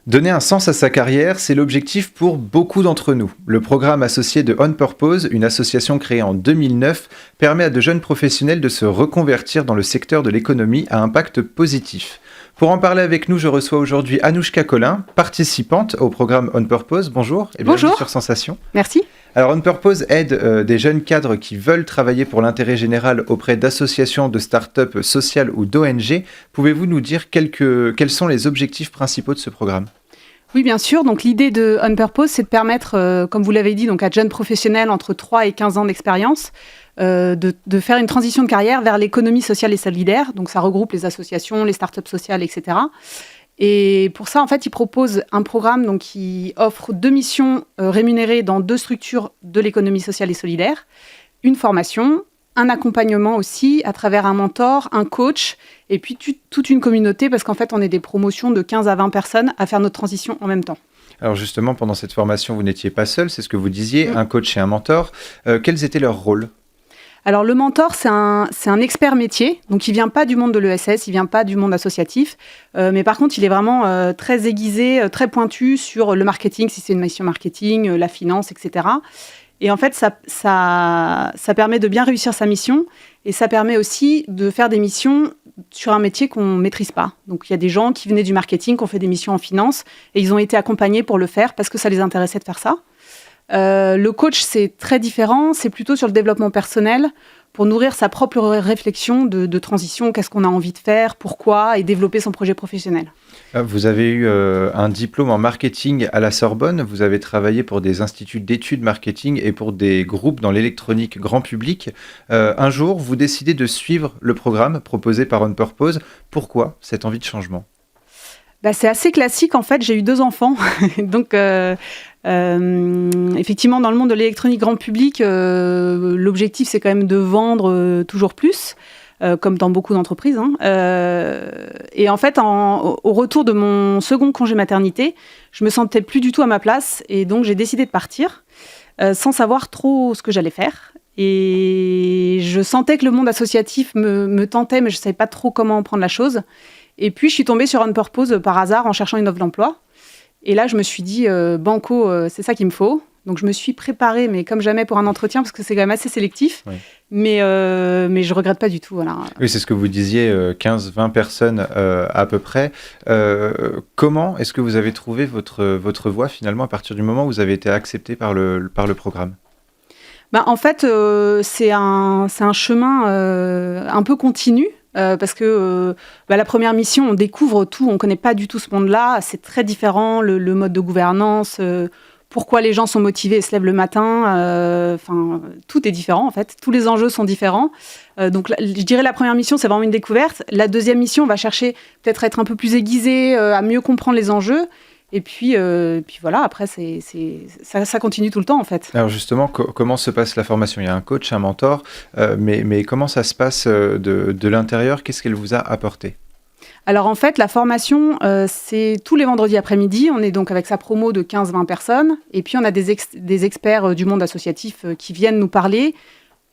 Donner un sens à sa carrière, c'est l'objectif pour beaucoup d'entre nous. Le programme associé de On Purpose, une association créée en 2009, permet à de jeunes professionnels de se reconvertir dans le secteur de l'économie à impact positif. Pour en parler avec nous, je reçois aujourd'hui Anouchka Collin, participante au programme On Purpose. Bonjour et bienvenue sur Sensation. Merci. Alors On Purpose aide des jeunes cadres qui veulent travailler pour l'intérêt général auprès d'associations, de start-up sociales ou d'ONG. Pouvez-vous nous dire quels sont les objectifs principaux de ce programme ? Oui, bien sûr. Donc, l'idée de On Purpose, c'est de permettre, comme vous l'avez dit, donc à de jeunes professionnels entre 3 et 15 ans d'expérience, de faire une transition de carrière vers l'économie sociale et solidaire. Donc, ça regroupe les associations, les startups sociales, etc. Et pour ça, en fait, ils proposent un programme donc, qui offre 2 missions rémunérées dans 2 structures de l'économie sociale et solidaire, une formation, un accompagnement aussi à travers un mentor, un coach et puis toute une communauté parce qu'en fait, on est des promotions de 15 à 20 personnes à faire notre transition en même temps. Alors justement, pendant cette formation, vous n'étiez pas seul, c'est ce que vous disiez, un coach et un mentor. Quels étaient leurs rôles ? Alors le mentor, c'est un expert métier, donc il ne vient pas du monde de l'ESS, il ne vient pas du monde associatif, mais par contre, il est vraiment très aiguisé, très pointu sur le marketing, si c'est une mission marketing, la finance, etc. Et en fait, ça permet de bien réussir sa mission et ça permet aussi de faire des missions sur un métier qu'on ne maîtrise pas. Donc, il y a des gens qui venaient du marketing, qui ont fait des missions en finance et ils ont été accompagnés pour le faire parce que ça les intéressait de faire ça. Le coach, c'est très différent. C'est plutôt sur le développement personnel pour nourrir sa propre réflexion de transition. Qu'est-ce qu'on a envie de faire, pourquoi et développer son projet professionnel. Vous avez eu un diplôme en marketing à la Sorbonne. Vous avez travaillé pour des instituts d'études marketing et pour des groupes dans l'électronique grand public. Un jour, vous décidez de suivre le programme proposé par On Purpose. Pourquoi cette envie de changement ? C'est assez classique. En fait, j'ai eu 2 enfants. Donc, effectivement, dans le monde de l'électronique grand public, l'objectif, c'est quand même de vendre toujours plus. Comme dans beaucoup d'entreprises. Et en fait, au retour de mon second congé maternité, je me sentais plus du tout à ma place. Et donc, j'ai décidé de partir sans savoir trop ce que j'allais faire. Et je sentais que le monde associatif me tentait, mais je ne savais pas trop comment prendre la chose. Et puis, je suis tombée sur On Purpose par hasard en cherchant une offre d'emploi. Et là, je me suis dit, banco, c'est ça qu'il me faut. Donc, je me suis préparée, mais comme jamais, pour un entretien, parce que c'est quand même assez sélectif. Oui. Mais je ne regrette pas du tout. Voilà. Oui, c'est ce que vous disiez, 15-20 personnes à peu près. Comment est-ce que vous avez trouvé votre voie, finalement, à partir du moment où vous avez été accepté par le programme ? En fait, c'est un chemin un peu continu. Parce que la première mission, on découvre tout, on ne connaît pas du tout ce monde-là. C'est très différent, le mode de gouvernance... pourquoi les gens sont motivés et se lèvent le matin, tout est différent en fait, tous les enjeux sont différents. Donc je dirais la première mission, c'est vraiment une découverte. La deuxième mission, on va chercher peut-être à être un peu plus aiguisé, à mieux comprendre les enjeux. Et puis voilà, après, ça continue tout le temps en fait. Alors justement, comment se passe la formation ? Il y a un coach, un mentor, mais comment ça se passe de l'intérieur ? Qu'est-ce qu'elle vous a apporté ? Alors en fait, la formation, c'est tous les vendredis après-midi. On est donc avec sa promo de 15-20 personnes. Et puis on a des experts du monde associatif qui viennent nous parler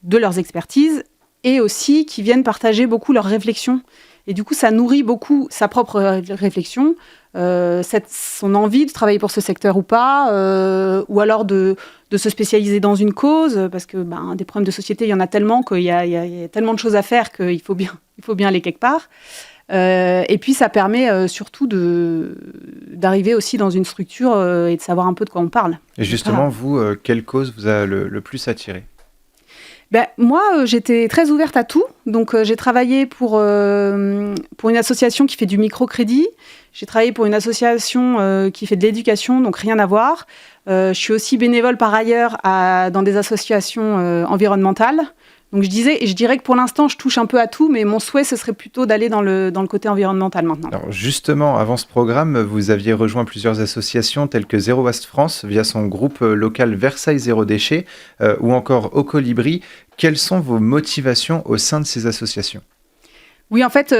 de leurs expertises et aussi qui viennent partager beaucoup leurs réflexions. Et du coup, ça nourrit beaucoup sa propre réflexion, son envie de travailler pour ce secteur ou pas, ou alors de se spécialiser dans une cause, parce que des problèmes de société, il y en a tellement qu'il y a tellement de choses à faire qu'il faut bien aller quelque part. Et puis, ça permet surtout d'arriver aussi dans une structure et de savoir un peu de quoi on parle. Et justement, vous, quelle cause vous a le plus attiré ? Moi, j'étais très ouverte à tout. Donc, j'ai travaillé pour une association qui fait du microcrédit. J'ai travaillé pour une association qui fait de l'éducation, donc rien à voir. Je suis aussi bénévole par ailleurs dans des associations environnementales. Donc je dirais que pour l'instant, je touche un peu à tout, mais mon souhait, ce serait plutôt d'aller dans le côté environnemental maintenant. Alors justement, avant ce programme, vous aviez rejoint plusieurs associations telles que Zero Waste France via son groupe local Versailles Zéro Déchet ou encore Au Colibri. Quelles sont vos motivations au sein de ces associations ? Oui, en fait,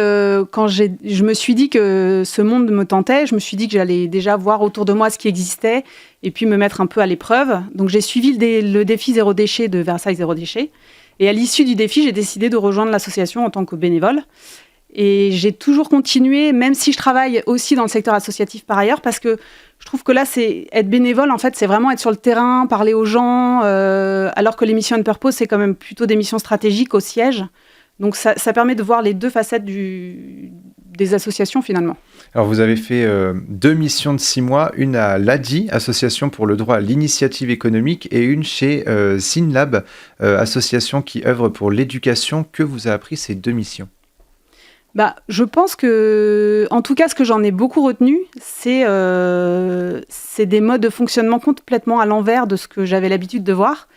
quand je me suis dit que ce monde me tentait, je me suis dit que j'allais déjà voir autour de moi ce qui existait et puis me mettre un peu à l'épreuve. Donc j'ai suivi le défi Zéro Déchet de Versailles Zéro Déchet. Et à l'issue du défi, j'ai décidé de rejoindre l'association en tant que bénévole. Et j'ai toujours continué, même si je travaille aussi dans le secteur associatif par ailleurs, parce que je trouve que là, c'est être bénévole, en fait, c'est vraiment être sur le terrain, parler aux gens, alors que les missions On Purpose, c'est quand même plutôt des missions stratégiques au siège. Donc ça permet de voir les deux facettes des associations finalement. Alors vous avez fait 2 missions de 6 mois, une à l'ADI, Association pour le droit à l'initiative économique, et une chez Synlab, association qui œuvre pour l'éducation. Que vous a appris ces 2 missions ? Je pense que, en tout cas, ce que j'en ai beaucoup retenu, c'est des modes de fonctionnement complètement à l'envers de ce que j'avais l'habitude de voir.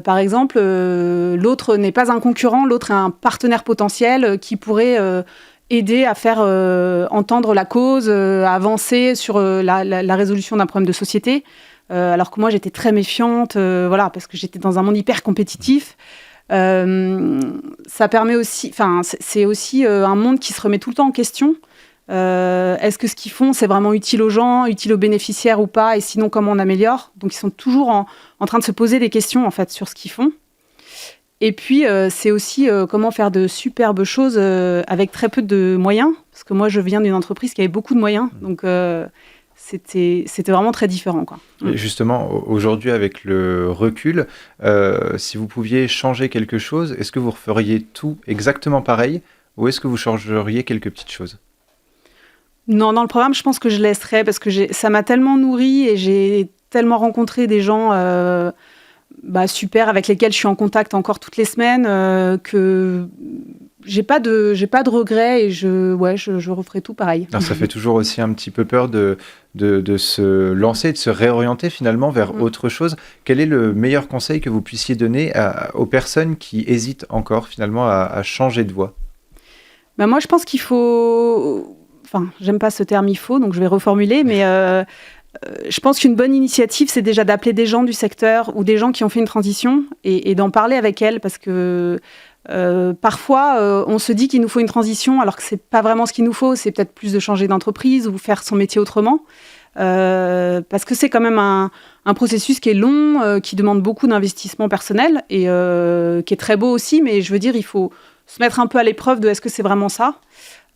Par exemple, l'autre n'est pas un concurrent, l'autre est un partenaire potentiel qui pourrait aider à faire entendre la cause, à avancer sur la résolution d'un problème de société. Alors que moi, j'étais très méfiante, parce que j'étais dans un monde hyper compétitif. Ça permet aussi, c'est aussi un monde qui se remet tout le temps en question. Est-ce que ce qu'ils font, c'est vraiment utile aux gens, utile aux bénéficiaires ou pas, et sinon comment on améliore ? Donc ils sont toujours en train de se poser des questions en fait sur ce qu'ils font. Et puis c'est aussi comment faire de superbes choses avec très peu de moyens, parce que moi je viens d'une entreprise qui avait beaucoup de moyens, donc c'était vraiment très différent, quoi. Et justement, aujourd'hui, avec le recul, si vous pouviez changer quelque chose, est-ce que vous referiez tout exactement pareil ou est-ce que vous changeriez quelques petites choses ? Non, dans le programme, je pense que je laisserais parce que ça m'a tellement nourri et j'ai tellement rencontré des gens super avec lesquels je suis en contact encore toutes les semaines que j'ai pas de regrets et je referai tout pareil. Alors, ça fait toujours aussi un petit peu peur de se lancer, de se réorienter finalement vers autre chose. Quel est le meilleur conseil que vous puissiez donner aux personnes qui hésitent encore finalement à changer de voie ? Moi, je pense qu'il faut... j'aime pas ce terme « il faut », donc je vais reformuler, mais je pense qu'une bonne initiative, c'est déjà d'appeler des gens du secteur ou des gens qui ont fait une transition et d'en parler avec elles, parce que parfois, on se dit qu'il nous faut une transition alors que c'est pas vraiment ce qu'il nous faut, c'est peut-être plus de changer d'entreprise ou faire son métier autrement, parce que c'est quand même un processus qui est long, qui demande beaucoup d'investissement personnel et qui est très beau aussi, mais je veux dire, il faut se mettre un peu à l'épreuve de est-ce que c'est vraiment ça ?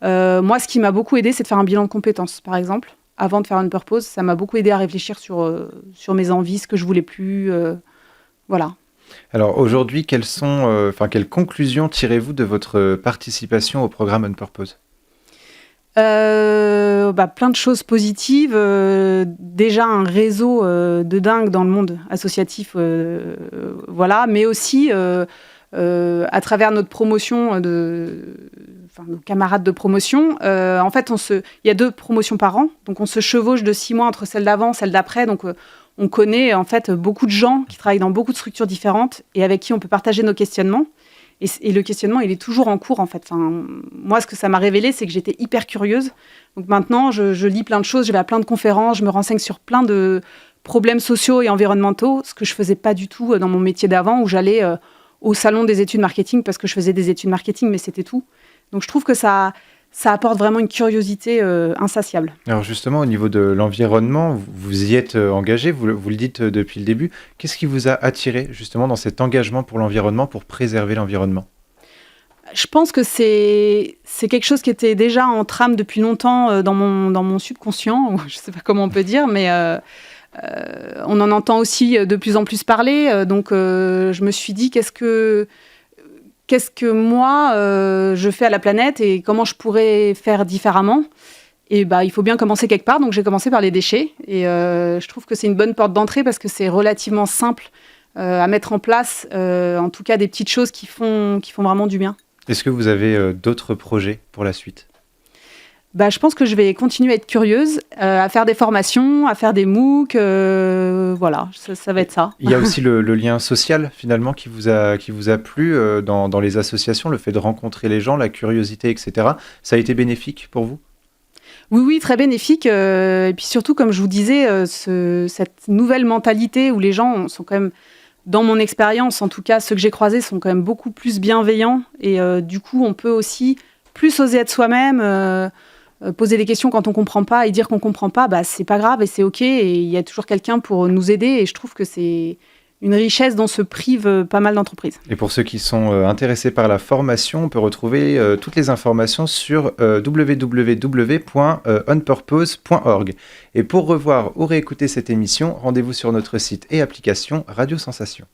Moi, ce qui m'a beaucoup aidé, c'est de faire un bilan de compétences, par exemple. Avant de faire On Purpose, ça m'a beaucoup aidé à réfléchir sur mes envies, ce que je voulais plus. Voilà. Alors aujourd'hui, quelles conclusions tirez-vous de votre participation au programme On Purpose ? Plein de choses positives. Déjà un réseau de dingue dans le monde associatif, mais aussi à travers notre promotion nos camarades de promotion. En fait, il y a 2 promotions par an, donc on se chevauche de 6 mois entre celle d'avant, celle d'après. Donc on connaît en fait beaucoup de gens qui travaillent dans beaucoup de structures différentes et avec qui on peut partager nos questionnements. Et le questionnement, il est toujours en cours en fait. Moi, ce que ça m'a révélé, c'est que j'étais hyper curieuse. Donc maintenant, je lis plein de choses, je vais à plein de conférences, je me renseigne sur plein de problèmes sociaux et environnementaux, ce que je faisais pas du tout dans mon métier d'avant, où j'allais au salon des études marketing parce que je faisais des études marketing, mais c'était tout. Donc je trouve que ça apporte vraiment une curiosité insatiable. Alors justement, au niveau de l'environnement, vous y êtes engagé, vous le dites depuis le début. Qu'est-ce qui vous a attiré justement dans cet engagement pour l'environnement, pour préserver l'environnement ? Je pense que c'est quelque chose qui était déjà en trame depuis longtemps dans mon subconscient, je ne sais pas comment on peut dire, mais on en entend aussi de plus en plus parler. Donc je me suis dit, qu'est-ce que moi, je fais à la planète et comment je pourrais faire différemment ? Et il faut bien commencer quelque part. Donc, j'ai commencé par les déchets. Et je trouve que c'est une bonne porte d'entrée parce que c'est relativement simple à mettre en place. En tout cas, des petites choses qui font vraiment du bien. Est-ce que vous avez d'autres projets pour la suite ? Je pense que je vais continuer à être curieuse, à faire des formations, à faire des MOOC, ça va être ça. Il y a aussi le lien social finalement qui vous a plu dans les associations, le fait de rencontrer les gens, la curiosité, etc. Ça a été bénéfique pour vous ? Oui, très bénéfique. Et puis surtout, comme je vous disais, cette nouvelle mentalité où les gens sont quand même, dans mon expérience, en tout cas, ceux que j'ai croisés sont quand même beaucoup plus bienveillants. Et du coup, on peut aussi plus oser être soi-même, poser des questions quand on comprend pas et dire qu'on comprend pas, c'est pas grave et c'est ok, et il y a toujours quelqu'un pour nous aider, et je trouve que c'est une richesse dont se privent pas mal d'entreprises. Et pour ceux qui sont intéressés par la formation, on peut retrouver toutes les informations sur www.onpurpose.org. Et pour revoir ou réécouter cette émission, rendez-vous sur notre site et application Radio Sensation.